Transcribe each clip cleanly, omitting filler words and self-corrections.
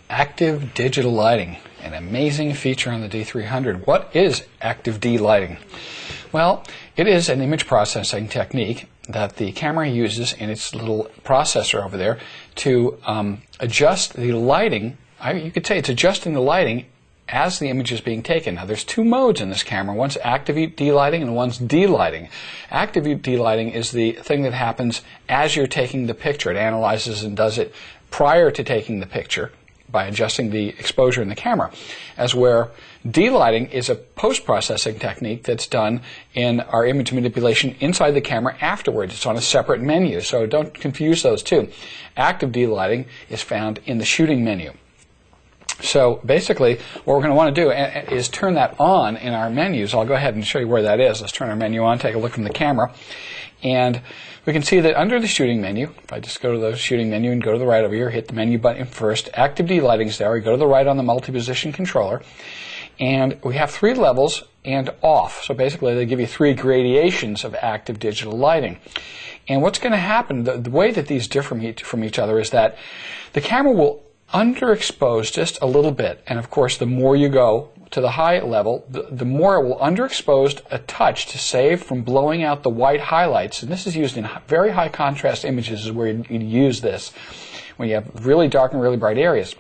Active digital lighting, an amazing feature on the D300. What is active D lighting? Well, it is an image processing technique that the camera uses in its little processor over there to adjust the lighting. You could say it's adjusting the lighting as the image is being taken. Now, there's two modes in this camera. One's active D lighting and one's D lighting. Active D lighting is the thing that happens as you're taking the picture. It analyzes and does it prior to taking the picture by adjusting the exposure in the camera, as where D lighting is a post-processing technique that's done in our image manipulation inside the camera afterwards. It's on a separate menu, so don't confuse those two. Active D lighting is found in the shooting menu. So basically, what we're going to want to do is turn that on in our menus. I'll go ahead and show you where that is. Let's turn our menu on, take a look from the camera, and we can see that under the shooting menu, if I just go to the shooting menu and go to the right over here, hit the menu button first, active D lighting is there. We go to the right on the multi-position controller, and we have 3 levels and off. So basically, they give you 3 gradations of active digital lighting. And what's going to happen, the way that these differ from each other is that the camera will underexpose just a little bit. And of course, the more you go to the high level, the more it will underexpose a touch to save from blowing out the white highlights. And this is used in very high contrast images is where you use this, when you have really dark and really bright areas.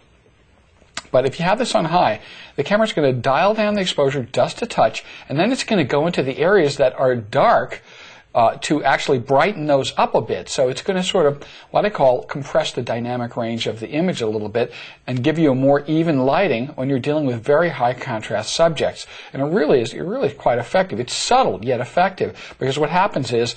But if you have this on high, the camera's going to dial down the exposure just a touch, and then it's going to go into the areas that are dark to actually brighten those up a bit. So it's going to sort of, what I call, compress the dynamic range of the image a little bit and give you a more even lighting when you're dealing with very high contrast subjects. And it really is quite effective. It's subtle yet effective, because what happens is,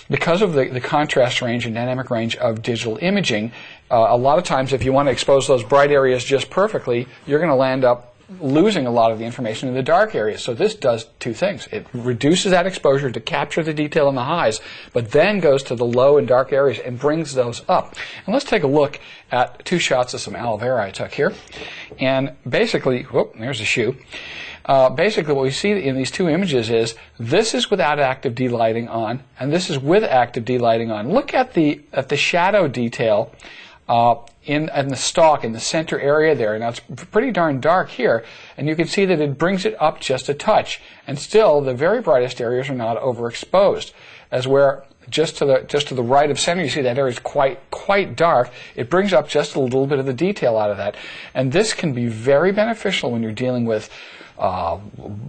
because of the contrast range and dynamic range of digital imaging, a lot of times if you want to expose those bright areas just perfectly, you're going to land up losing a lot of the information in the dark areas. So this does 2 things. It reduces that exposure to capture the detail in the highs, but then goes to the low and dark areas and brings those up. And let's take a look at 2 shots of some aloe vera I took here. And basically, whoop, there's a shoe. Basically what we see in these 2 images is this is without active D lighting on, and this is with active D lighting on. Look at the shadow detail in the stalk in the center area there. Now it's pretty darn dark here, and you can see that it brings it up just a touch, and still the very brightest areas are not overexposed, as where just to the right of center you see that area is quite dark. It brings up just a little bit of the detail out of that, and this can be very beneficial when you're dealing with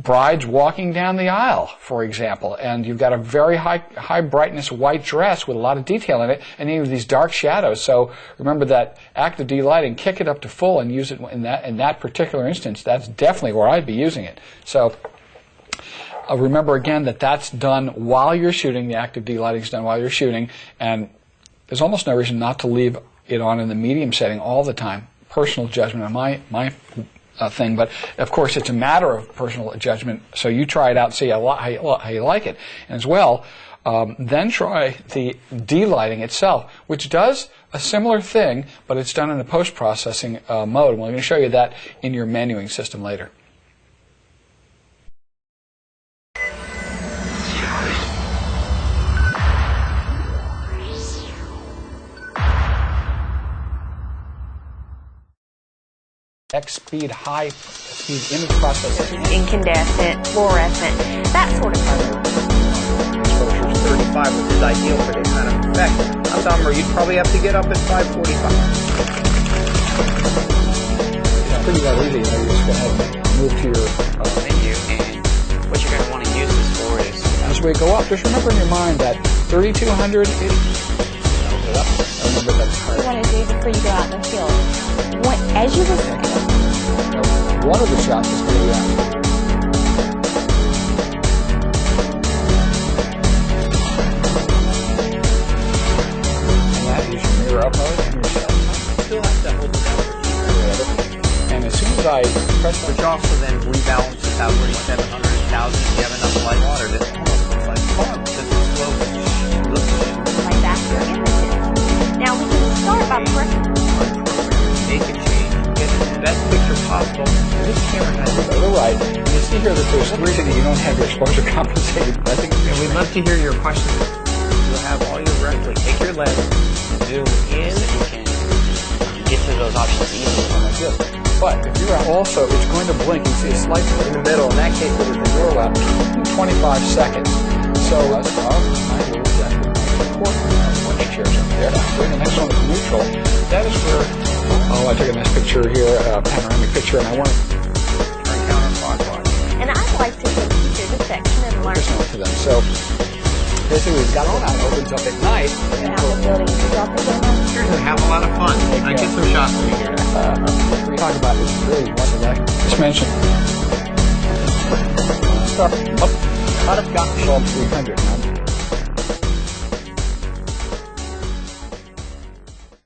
brides walking down the aisle, for example, and you've got a very high brightness white dress with a lot of detail in it, and you have these dark shadows. So remember that active D lighting, kick it up to full and use it in that particular instance. That's definitely where I'd be using it. So remember again that that's done while you're shooting. The active D lighting is done while you're shooting, and there's almost no reason not to leave it on in the medium setting all the time. Personal judgment on my thing, but of course it's a matter of personal judgment, so you try it out and see how you like it. And as well, then try the D lighting itself, which does a similar thing, but it's done in a post-processing mode. We're going to show you that in your menuing system later. X-speed, high-speed image processing. Incandescent, fluorescent, that sort of color. Exposure is 35, which is ideal for this kind of effect. Now, summer, you'd probably have to get up at 5:45. It's pretty that easy. You're just going to move to your menu, and what you're going to want to use this for is... As we go up, just remember in your mind that 3200 is... Open it up. Remember that. What you want to do before you go out in the field. As you look, one of the shots is going to be out. And that is your mirror up mode and your shutter. Still have to hold it down. And as soon as I press Which also then rebalances out 3,700, 1,000 if you have enough light water. This almost looks like fun. This is slow. like that, your images. Now we can start by pressing. Make a change, get the best picture possible. This camera has to the right. And you see here that there's 3 things that you don't have your exposure compensated. I think we'd love to hear your questions. You'll have all your directly. Take your lens, zoom in. So you can get to those options easily. good. But if you're also, it's going to blink. You see a slight blink In the middle, in that case, it was the for door about 25 seconds. So, my little deck with my lunch chairs up there. Bring the next one to neutral. That is where, I took a nice picture here, a panoramic picture, and I want to turn counterclockwise. And I'd like to take you through the section and learn to them. So, basically, we've got one out opens up at night. how the building is built. Here's to have a lot of fun. I get some shots of you here. We talk about this really one select. Just mention stuff up. I've got Nikon D300.